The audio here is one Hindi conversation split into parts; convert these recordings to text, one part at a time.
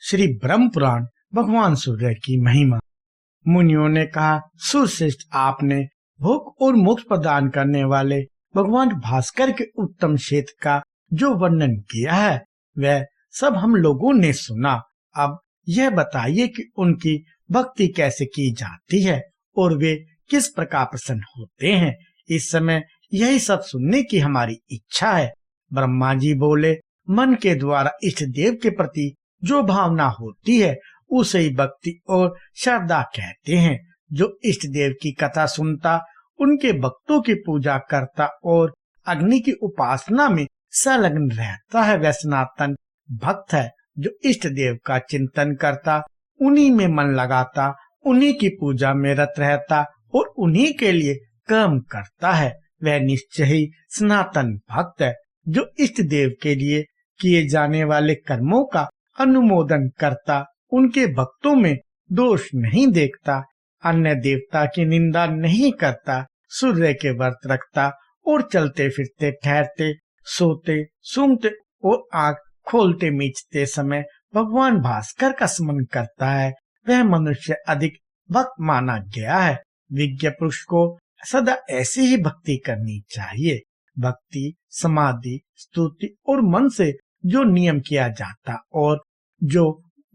श्री ब्रह्म पुराण भगवान सूर्य की महिमा। मुनियों ने कहा, सुश्रेष्ठ, आपने भूख और मोक्ष प्रदान करने वाले भगवान भास्कर के उत्तम क्षेत्र का जो वर्णन किया है वह सब हम लोगों ने सुना। अब यह बताइए कि उनकी भक्ति कैसे की जाती है और वे किस प्रकार प्रसन्न होते हैं। इस समय यही सब सुनने की हमारी इच्छा है। ब्रह्मा जी बोले, मन के द्वारा इष्ट देव के प्रति जो भावना होती है उसे ही भक्ति और श्रद्धा कहते हैं। जो इष्ट देव की कथा सुनता, उनके भक्तों की पूजा करता और अग्नि की उपासना में संलग्न रहता है वह सनातन भक्त है। जो इष्ट देव का चिंतन करता, उन्हीं में मन लगाता, उन्हीं की पूजा में रत रहता और उन्हीं के लिए कर्म करता है, वह निश्चय ही सनातन भक्त है। जो इष्ट देव के लिए किए जाने वाले कर्मों का अनुमोदन करता, उनके भक्तों में दोष नहीं देखता, अन्य देवता की निंदा नहीं करता, सूर्य के व्रत रखता और चलते फिरते, ठहरते, सोते, सूंघते और आंख खोलते मीचते समय भगवान भास्कर का स्मरण करता है, वह मनुष्य अधिक भक्त माना गया है। विज्ञ पुरुष को सदा ऐसी ही भक्ति करनी चाहिए। भक्ति, समाधि, स्तुति और मन से जो नियम किया जाता और जो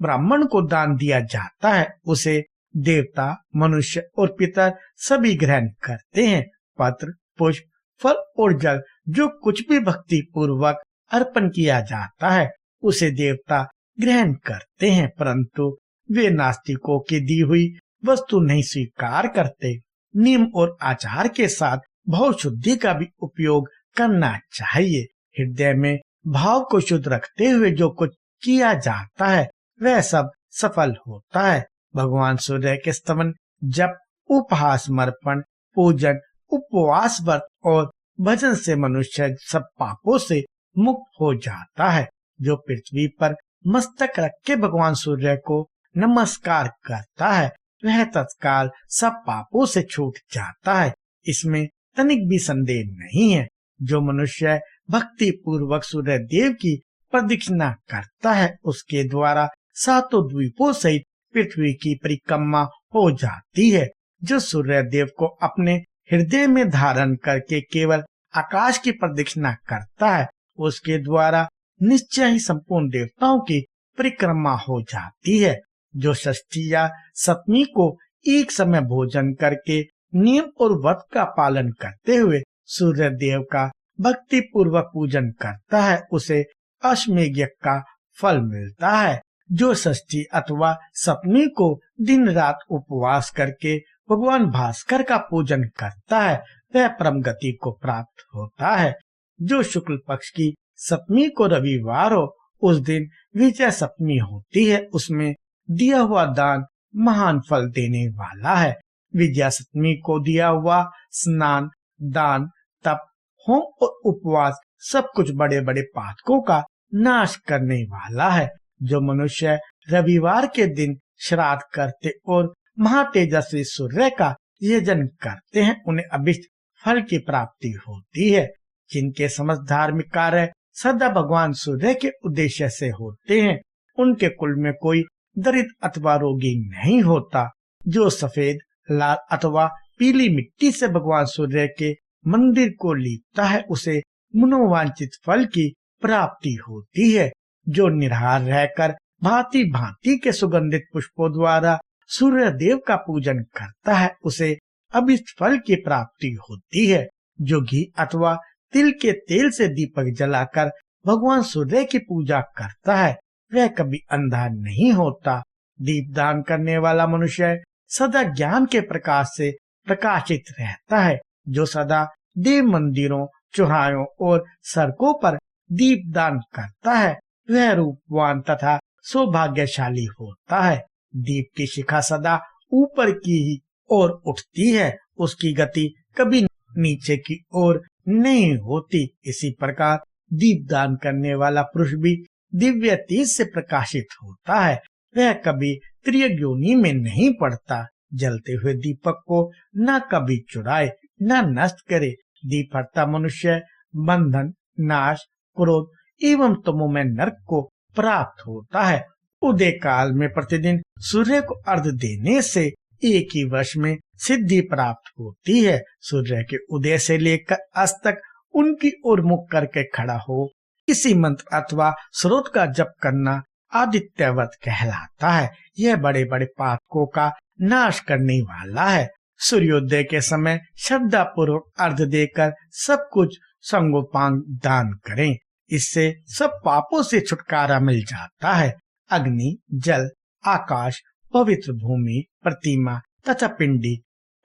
ब्राह्मण को दान दिया जाता है उसे देवता, मनुष्य और पितर सभी ग्रहण करते हैं। पत्र, पुष्प, फल और जल जो कुछ भी भक्ति पूर्वक अर्पण किया जाता है उसे देवता ग्रहण करते हैं, परंतु वे नास्तिकों की दी हुई वस्तु नहीं स्वीकार करते। नियम और आचार के साथ भाव शुद्धि का भी उपयोग करना चाहिए। हृदय में भाव को शुद्ध रखते हुए जो कुछ किया जाता है वह सब सफल होता है। भगवान सूर्य के स्तवन, जप, उपहास, समर्पण, पूजन, उपवास, व्रत और भजन से मनुष्य सब पापों से मुक्त हो जाता है। जो पृथ्वी पर मस्तक रख के भगवान सूर्य को नमस्कार करता है वह तत्काल सब पापों से छूट जाता है, इसमें तनिक भी संदेह नहीं है। जो मनुष्य भक्ति पूर्वक सूर्य देव की प्रदक्षिणा करता है उसके द्वारा सातों द्वीपों सहित पृथ्वी की परिक्रमा हो जाती है। जो सूर्य देव को अपने हृदय में धारण करके केवल आकाश की प्रदक्षिणा करता है उसके द्वारा निश्चय ही संपूर्ण देवताओं की परिक्रमा हो जाती है। जो षष्ठी या सप्तमी को एक समय भोजन करके नियम और व्रत का पालन करते हुए सूर्य देव का भक्ति पूर्वक पूजन करता है उसे अश्वमेध यज्ञ का फल मिलता है। जो षष्ठी अथवा सप्तमी को दिन रात उपवास करके भगवान भास्कर का पूजन करता है वह परम गति को प्राप्त होता है। जो शुक्ल पक्ष की सप्तमी को रविवार हो उस दिन विजय सप्तमी होती है, उसमें दिया हुआ दान महान फल देने वाला है। विजया सप्तमी को दिया हुआ स्नान, दान, तप, होम और उपवास सब कुछ बड़े बड़े पातकों का नाश करने वाला है। जो मनुष्य रविवार के दिन श्राद्ध करते और महातेजस्वी सूर्य का यजन करते हैं उन्हें अभिष्ट फल की प्राप्ति होती है। जिनके समस्त धार्मिक कार्य सदा भगवान सूर्य के उद्देश्य से होते हैं उनके कुल में कोई दरिद्र अथवा रोगी नहीं होता। जो सफेद, लाल अथवा पीली मिट्टी से भगवान सूर्य के मंदिर को लीपता है उसे मनोवांछित फल की प्राप्ति होती है। जो निराहार रहकर भांति भांति के सुगंधित पुष्पों द्वारा सूर्य देव का पूजन करता है उसे अभिष्ट फल की प्राप्ति होती है। जो घी अथवा तिल के तेल से दीपक जलाकर भगवान सूर्य की पूजा करता है वह कभी अंधा नहीं होता। दीप दान करने वाला मनुष्य सदा ज्ञान के प्रकाश से प्रकाशित रहता है। जो सदा देव मंदिरों, चौराहों और सड़कों पर दीप दान करता है वह रूपवान तथा सौभाग्यशाली होता है। दीप की शिखा सदा ऊपर की ही ओर उठती है, उसकी गति कभी नीचे की ओर नहीं होती। इसी प्रकार दीप दान करने वाला पुरुष भी दिव्य तेज से प्रकाशित होता है, वह कभी त्रियग योनि में नहीं पड़ता। जलते हुए दीपक को न कभी चुराए न नष्ट करे। दीप हरता मनुष्य बंधन, नाश, क्रोध एवं तमोमय नरक को प्राप्त होता है उदय काल में प्रतिदिन सूर्य को अर्घ्य देने से एक ही वर्ष में सिद्धि प्राप्त होती है। सूर्य के उदय से लेकर अस्त तक उनकी ओर मुख करके खड़ा हो किसी मंत्र अथवा स्रोत का जप करना आदित्यवत कहलाता है। यह बड़े बड़े पातकों का नाश करने वाला है। सूर्योदय के समय श्रद्धा पूर्वक अर्घ्य देकर सब कुछ संगोपांग दान करें। इससे सब पापों से छुटकारा मिल जाता है। अग्नि, जल, आकाश, पवित्र भूमि, प्रतिमा तथा पिंडी।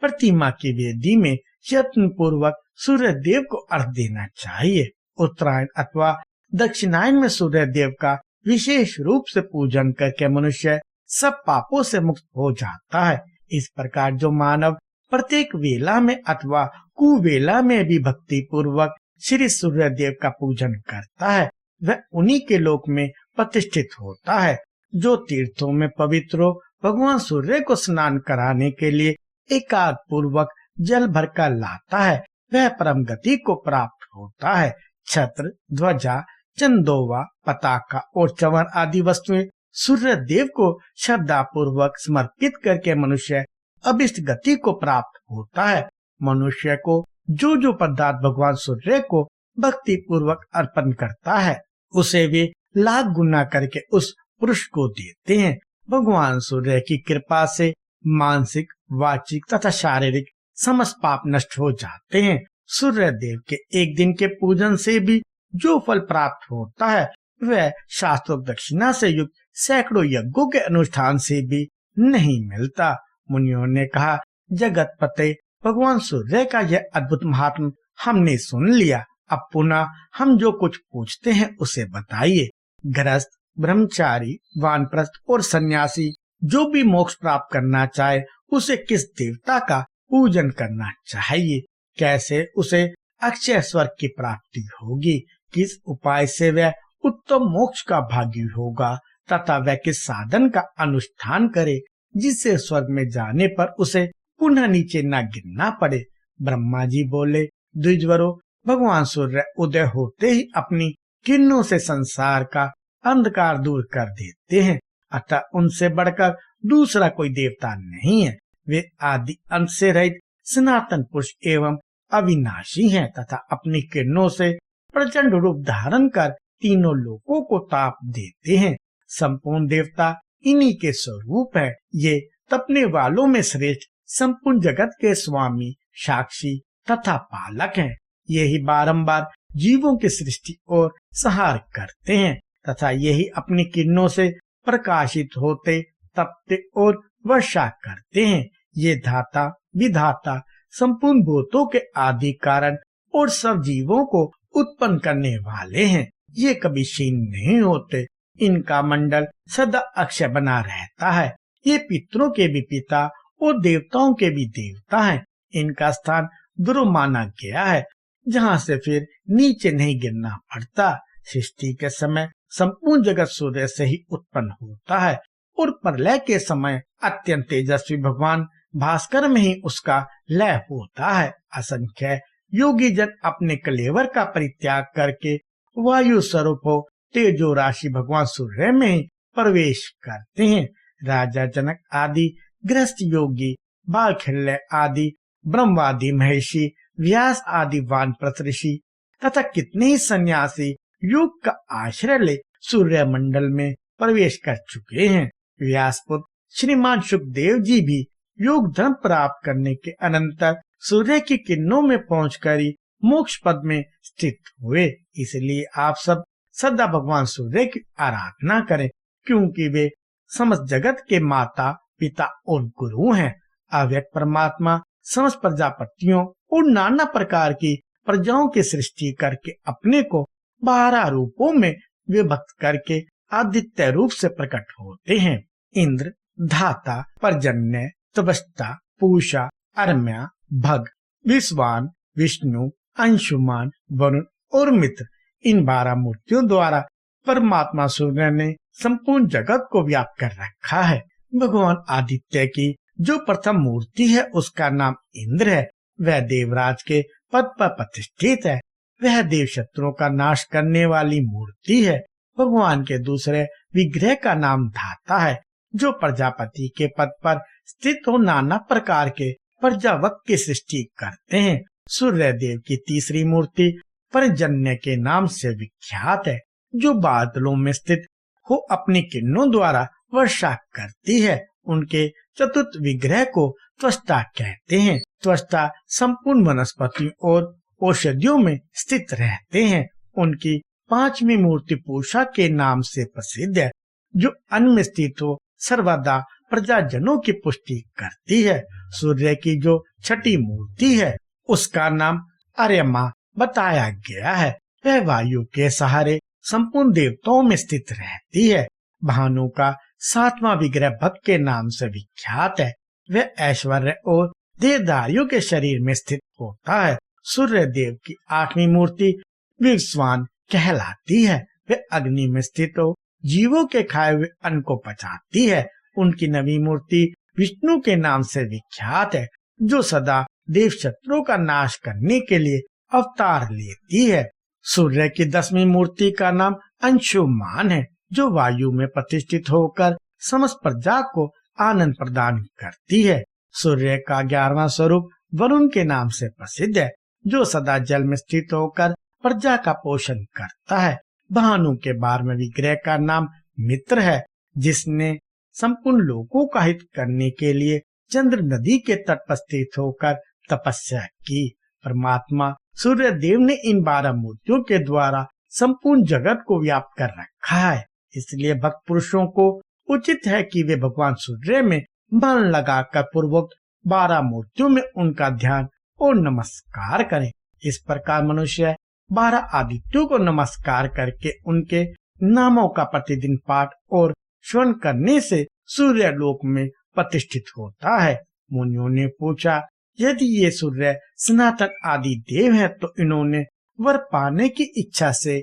प्रतिमा की वेदी में यत्न पूर्वक सूर्य देव को अर्घ्य देना चाहिए। उत्तरायण अथवा दक्षिणायन में सूर्य देव का विशेष रूप से पूजन करके मनुष्य सब पापों से मुक्त हो जाता है। इस प्रकार जो मानव प्रत्येक वेला में अथवा कुवेला में भी भक्ति पूर्वक श्री सूर्य देव का पूजन करता है, वह उन्हीं के लोक में प्रतिष्ठित होता है। जो तीर्थों में पवित्र हो, भगवान सूर्य को स्नान कराने के लिए एकाग्र पूर्वक जल भरकर लाता है, वह परम गति को प्राप्त होता है। छत्र, ध्वजा, चंदोवा, पताका और चंवर आदि वस्तुएं सूर्य देव को श्रद्धा पूर्वक समर्पित करके मनुष्य अभिष्ट गति को प्राप्त होता है। मनुष्य को जो जो पदार्थ भगवान सूर्य को भक्ति पूर्वक अर्पण करता है, उसे वे लाख गुना करके उस पुरुष को देते हैं। भगवान सूर्य की कृपा से मानसिक, वाचिक तथा शारीरिक समस्त पाप नष्ट हो जाते हैं। सूर्य देव के एक दिन के पूजन से भी जो फल प्राप्त होता है, वह शास्त्रोक्त दक्षिणा से युक्त सैकड़ों यज्ञों के अनुष्ठान से भी नहीं मिलता। मुनियों ने कहा, जगत पते भगवान सूर्य का यह अद्भुत महात्म हमने सुन लिया। अब पुनः हम जो कुछ पूछते हैं उसे बताइए। गृहस्थ, ब्रह्मचारी, वानप्रस्थ और सन्यासी जो भी मोक्ष प्राप्त करना चाहे, उसे किस देवता का पूजन करना चाहिए? कैसे उसे अक्षय स्वर्ग की प्राप्ति होगी? किस उपाय से वह उत्तम मोक्ष का भागी होगा तथा वह किस साधन का अनुष्ठान करे जिससे स्वर्ग में जाने पर उसे पुनः नीचे न गिरना पड़े? ब्रह्मा जी बोले, द्विजवरों, भगवान सूर्य उदय होते ही अपनी किरणों से संसार का अंधकार दूर कर देते हैं, अतः उनसे बढ़कर दूसरा कोई देवता नहीं है। वे आदि अंत से रहित सनातन पुरुष एवं अविनाशी हैं तथा अपनी किरणों से प्रचंड रूप धारण कर तीनों लोकों को ताप देते हैं। संपूर्ण देवता इन्हीं के स्वरूप है। ये तपने वालों में श्रेष्ठ, संपूर्ण जगत के स्वामी, साक्षी तथा पालक हैं। यही बारंबार जीवों की सृष्टि और संहार करते हैं तथा यही अपनी किरणों से प्रकाशित होते, तपते और वर्षा करते हैं। ये धाता, विधाता, संपूर्ण भूतों के आदि कारण और सब जीवों को उत्पन्न करने वाले हैं। ये कभी क्षीण नहीं होते। इनका मंडल सदा अक्षय बना रहता है। ये पितरों के भी पिता और देवताओं के भी देवता हैं। इनका स्थान ध्रुव माना गया है, जहाँ से फिर नीचे नहीं गिरना पड़ता। सृष्टि के समय संपूर्ण जगत सूर्य से ही उत्पन्न होता है और प्रलय के समय अत्यंत तेजस्वी भगवान भास्कर में ही उसका लय होता है। असंख्य योगी जन अपने कलेवर का परित्याग करके वायु स्वरूप हो तेजो राशि भगवान सूर्य में ही प्रवेश करते हैं। राजा जनक आदि गृहस्थ योगी, बालखिल्य आदि ब्रह्मवादी महर्षि, व्यास आदि वानप्रस्थ ऋषि तथा कितने ही सन्यासी योग का आश्रय ले सूर्य मंडल में प्रवेश कर चुके हैं। व्यासपुत्र श्रीमान सुखदेव जी भी योग धर्म प्राप्त करने के अनंतर सूर्य की किरणों में पहुंचकर ही मोक्ष पद में स्थित हुए। इसलिए आप सब सदा भगवान सूर्य की आराधना करें, क्योंकि वे समस्त जगत के माता, पिता और गुरु हैं। अव्यक्त परमात्मा समस्त प्रजापतियों और नाना प्रकार की प्रजाओं की सृष्टि करके अपने को 12 रूपों में विभक्त करके आदित्य रूप से प्रकट होते हैं। इंद्र, धाता, पर्जन्य, तपस्ता, पूषा, अर्म्या, भग, विश्वान, विष्णु, अंशुमान, वरुण और मित्र, इन 12 मूर्तियों द्वारा परमात्मा सूर्य ने संपूर्ण जगत को व्याप्त कर रखा है। भगवान आदित्य की जो प्रथम मूर्ति है उसका नाम इंद्र है। वह देवराज के पद पर प्रतिष्ठित है। वह देव शत्रुओं का नाश करने वाली मूर्ति है भगवान के दूसरे विग्रह का नाम धाता है, जो प्रजापति के पद पर स्थित हो नाना प्रकार के प्रजावक की सृष्टि करते हैं। सूर्य देव की तीसरी मूर्ति पर्जन्य के नाम से विख्यात है, जो बादलों में स्थित हो अपनी किरणों द्वारा वर्षा करती है। उनके चतुर्थ विग्रह को त्वष्टा कहते हैं। त्वष्टा संपूर्ण वनस्पतियों और औषधियों में स्थित रहते हैं। उनकी पांचवी मूर्ति पूषा के नाम से प्रसिद्ध है, जो अन्न में स्थित हो सर्वदा प्रजाजनों की पुष्टि करती है। सूर्य की जो छठी मूर्ति है, उसका नाम अर्यमा बताया गया है। वह वायु के सहारे संपूर्ण देवताओं में स्थित रहती है। भानु का सातवां विग्रह भक्त के नाम से विख्यात है। वह ऐश्वर्य और देहधारियों के शरीर में स्थित होता है। सूर्य देव की आठवीं मूर्ति विश्वान कहलाती है। वह अग्नि में स्थित हो जीवों के खाए हुए अन्न को पचाती है। उनकी नवी मूर्ति विष्णु के नाम से विख्यात है, जो सदा देव शत्रुओं का नाश करने के लिए अवतार लेती है। सूर्य की 10वीं मूर्ति का नाम अंशुमान है, जो वायु में प्रतिष्ठित होकर समस्त प्रजा को आनंद प्रदान करती है। सूर्य का 11वां स्वरूप वरुण के नाम से प्रसिद्ध है, जो सदा जल में स्थित होकर प्रजा का पोषण करता है। भानु के 12वें विग्रह का नाम मित्र है, जिसने संपूर्ण लोगों का हित करने के लिए चंद्र नदी के तट पर स्थित होकर तपस्या की। परमात्मा सूर्य देव ने इन 12 मूर्तियों के द्वारा संपूर्ण जगत को व्याप्त कर रखा है। इसलिए भक्त पुरुषों को उचित है कि वे भगवान सूर्य में मन लगाकर पूर्वक 12 मूर्तियों में उनका ध्यान और नमस्कार करें। इस प्रकार मनुष्य 12 आदित्यों को नमस्कार करके उनके नामों का प्रतिदिन पाठ और श्रवण करने से सूर्य लोक में प्रतिष्ठित होता है। मुनियों ने पूछा, यदि ये सूर्य सनातन आदि देव है, तो इन्होंने वर पाने की इच्छा से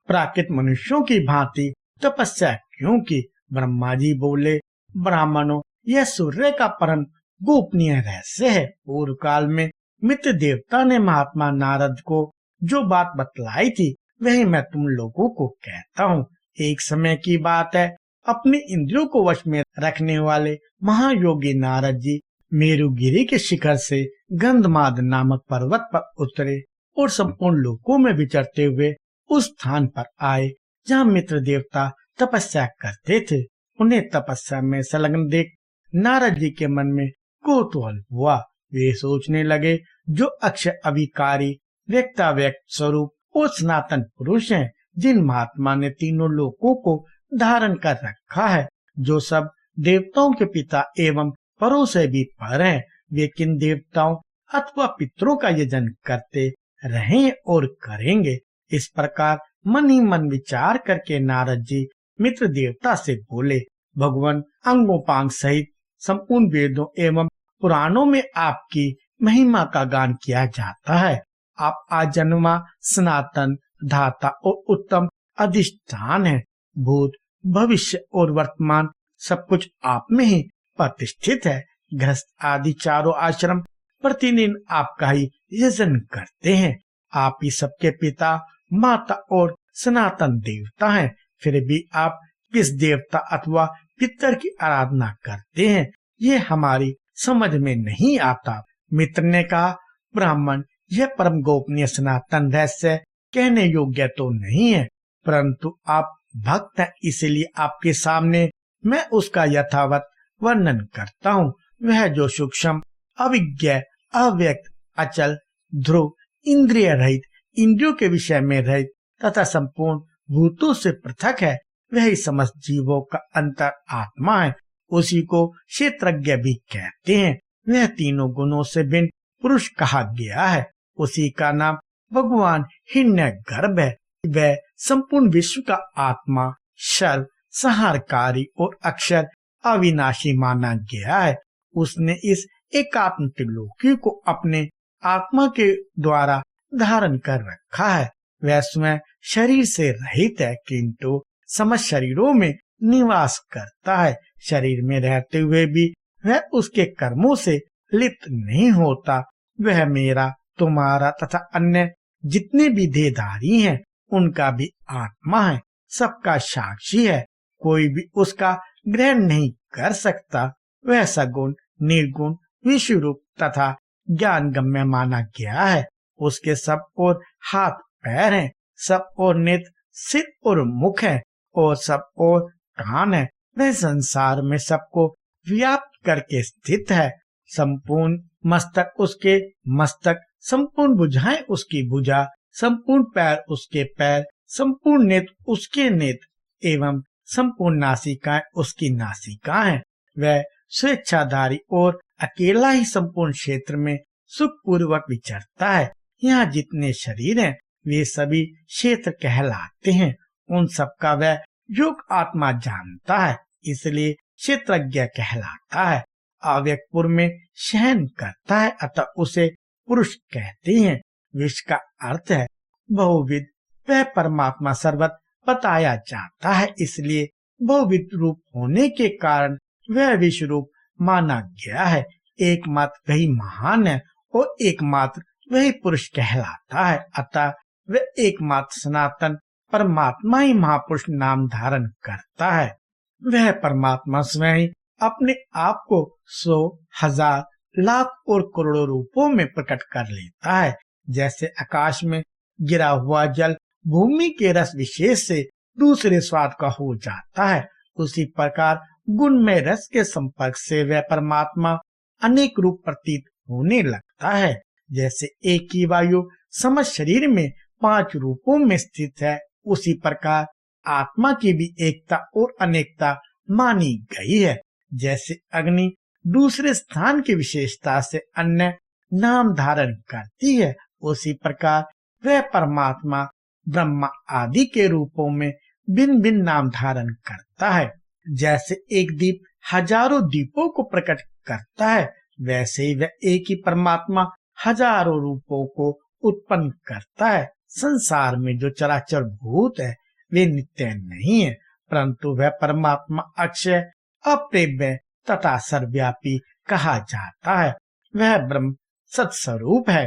प्राकृत मनुष्यों की भांति तपस्या क्यों की? ब्रह्मा जी बोले, ब्राह्मणों, यह सूर्य का परम गोपनीय रहस्य है। पूर्व काल में मित्र देवता ने महात्मा नारद को जो बात बतलाई थी, वही मैं तुम लोगों को कहता हूँ। एक समय की बात है, अपने इंद्रियों को वश में रखने वाले महायोगी नारद जी मेरुगिरी के शिखर से गंधमाद नामक पर्वत पर उतरे और संपूर्ण लोकों में विचरते हुए उस स्थान पर आए जहाँ मित्र देवता तपस्या करते थे। उन्हें तपस्या में संलग्न देख नारद जी के मन में कौतूहल हुआ। वे सोचने लगे, जो अक्षय अविकारी व्यक्ताव्यक्त स्वरूप और सनातन पुरुष हैं, जिन महात्मा ने तीनों लोकों को धारण कर रखा है, जो सब देवताओं के पिता एवं परों से भी पर हैं, वे किन देवताओं अथवा पितरों का यजन करते रहे और करेंगे। इस प्रकार मन ही मन विचार करके नारद जी मित्र देवता से बोले, भगवान अंगोपांग सहित संपूर्ण वेदों एवं पुराणों में आपकी महिमा का गान किया जाता है। आप आजन्मा सनातन धाता और उत्तम अधिष्ठान है। भूत भविष्य और वर्तमान सब कुछ आप में ही प्रतिष्ठित है। गृहस्थ आदि चारों आश्रम प्रतिदिन आपका ही यजन करते हैं। आप ही सबके पिता माता और सनातन देवता हैं। फिर भी आप किस देवता अथवा पितर की आराधना करते हैं, ये हमारी समझ में नहीं आता। मित्र ने कहा, ब्राह्मण, यह परम गोपनीय सनातन रहस्य कहने योग्य तो नहीं है, परंतु आप भक्त हैं, इसलिए आपके सामने मैं उसका यथावत वर्णन करता हूँ। वह जो सूक्ष्म अविज्ञ अव्यक्त अचल ध्रुव इंद्रिय रहित इंद्रियों के विषय में रहित तथा संपूर्ण भूतों से पृथक है, वही समस्त जीवों का अंतर आत्मा है। उसी को क्षेत्रज्ञ भी कहते हैं। वह तीनों गुणों से भिन्न पुरुष कहा गया है। उसी का नाम भगवान हिरण्यगर्भ है। वह संपूर्ण विश्व का आत्मा, सर्व संहारकारी और अक्षर अविनाशी माना गया है। उसने इस एकात्म त्रिलोकी को अपने आत्मा के द्वारा धारण कर रखा है। वह स्वयं शरीर से रहित है, किंतु समस्त शरीरों में निवास करता है। शरीर में रहते हुए भी वह उसके कर्मों से लिप्त नहीं होता। वह मेरा, तुम्हारा तथा अन्य जितने भी देहधारी हैं, उनका भी आत्मा है। सबका साक्षी है, कोई भी उसका ग्रहण नहीं कर सकता। वह सगुण, निर्गुण, विश्वरूप तथा ज्ञान गम्य माना गया है। उसके सब और हाथ पैर हैं, सब और नेत्र, सिर और मुख है, और सब और कान है। वह संसार में सबको व्याप्त करके स्थित है। संपूर्ण मस्तक उसके मस्तक, संपूर्ण भुजाएं उसकी भुजा, संपूर्ण पैर उसके पैर, संपूर्ण नेत्र उसके नेत्र एवं संपूर्ण नासिकाएं उसकी नासिकाएं। वह स्वेच्छाधारी और अकेला ही संपूर्ण क्षेत्र में सुख पूर्वक विचरता है। यहाँ जितने शरीर हैं वे सभी क्षेत्र कहलाते हैं। उन सबका वह योग आत्मा जानता है, इसलिए क्षेत्रज्ञ कहलाता है। अव्यक्तपुर में शयन करता है, अतः उसे पुरुष कहते हैं। विश्व का अर्थ है बहुविध। वह परमात्मा सर्वत्र बताया जाता है, इसलिए बहुविध रूप होने के कारण वह विश्व रूप माना गया है। एकमात्र वही महान है और एकमात्र वही पुरुष कहलाता है, अतः वह एकमात्र सनातन परमात्मा ही महापुरुष नाम धारण करता है। वह परमात्मा स्वयं ही अपने आप को 100, 1000, लाख और करोड़ों रूपों में प्रकट कर लेता है। जैसे आकाश में गिरा हुआ जल भूमि के रस विशेष से दूसरे स्वाद का हो जाता है, उसी प्रकार गुणमय रस के संपर्क से वह परमात्मा अनेक रूप प्रतीत होने लगता है। जैसे एक ही वायु समस्त शरीर में 5 रूपों में स्थित है, उसी प्रकार आत्मा की भी एकता और अनेकता मानी गई है। जैसे अग्नि दूसरे स्थान की विशेषता से अन्य नाम धारण करती है, उसी प्रकार वह परमात्मा ब्रह्मा आदि के रूपों में भिन्न भिन्न नाम धारण करता है। जैसे एक दीप हजारों दीपों को प्रकट करता है, वैसे ही वह एक ही परमात्मा हजारों रूपों को उत्पन्न करता है। संसार में जो चराचर भूत है वे नित्य नहीं है, परंतु वह परमात्मा अक्षय, अप्रेम्य तथा सर्वव्यापी कहा जाता है। वह ब्रह्म सत्स्वरूप है।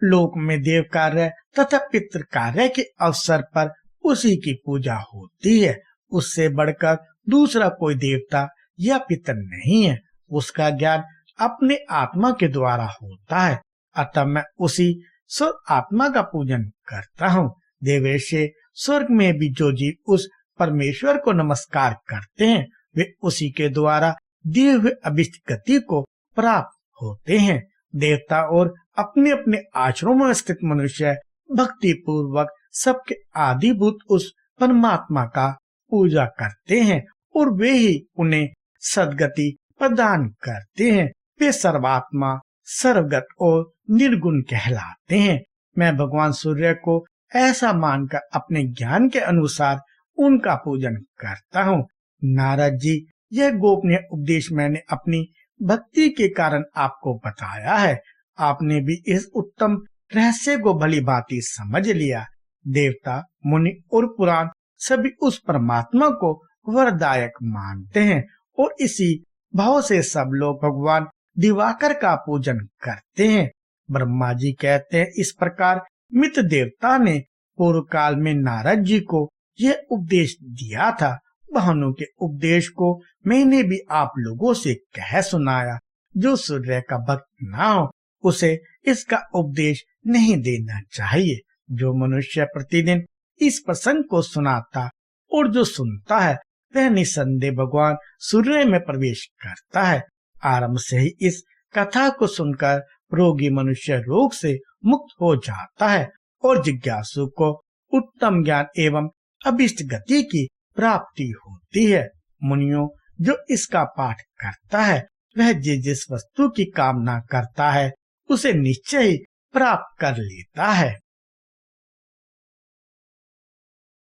लोक में देव कार्य तथा पितृ कार्य के अवसर पर उसी की पूजा होती है। उससे बढ़कर दूसरा कोई देवता या पितर नहीं है। उसका ज्ञान अपने आत्मा के द्वारा होता है, अतः मैं उसी स्वर्ग आत्मा का पूजन करता हूँ। देवेशे स्वर्ग में भी जो जीव उस परमेश्वर को नमस्कार करते हैं वे उसी के द्वारा दिए हुए अभिष्ट गति को प्राप्त होते हैं। देवता और अपने अपने आश्रमों में स्थित मनुष्य भक्ति पूर्वक सबके आदिभूत उस परमात्मा का पूजा करते हैं और वे ही उन्हें सद्गति प्रदान करते हैं। वे सर्वात्मा, सर्वगत और निर्गुण कहलाते हैं। मैं भगवान सूर्य को ऐसा मानकर अपने ज्ञान के अनुसार उनका पूजन करता हूँ। नारद जी, यह गोपनीय उपदेश मैंने अपनी भक्ति के कारण आपको बताया है। आपने भी इस उत्तम रहस्य को भली भांति समझ लिया। देवता, मुनि और पुराण सभी उस परमात्मा को वरदायक मानते हैं और इसी भाव से सब लोग भगवान दिवाकर का पूजन करते हैं। ब्रह्मा जी कहते हैं, इस प्रकार मित्र देवता ने पूर्व काल में नारद जी को यह उपदेश दिया था। बहनों के उपदेश को मैंने भी आप लोगों से कह सुनाया। जो सूर्य का भक्त ना हो उसे इसका उपदेश नहीं देना चाहिए। जो मनुष्य प्रतिदिन इस प्रसंग को सुनाता और जो सुनता है वह निसंदेह भगवान सूर्य में प्रवेश करता है। आरंभ से ही इस कथा को सुनकर रोगी मनुष्य रोग से मुक्त हो जाता है और जिज्ञासु को उत्तम ज्ञान एवं अभिष्ट गति की प्राप्ति होती है। मुनियों, जो इसका पाठ करता है वह जिस वस्तु की कामना करता है उसे निश्चय ही प्राप्त कर लेता है।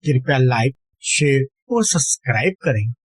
कृपया लाइक, शेयर और सब्सक्राइब करें।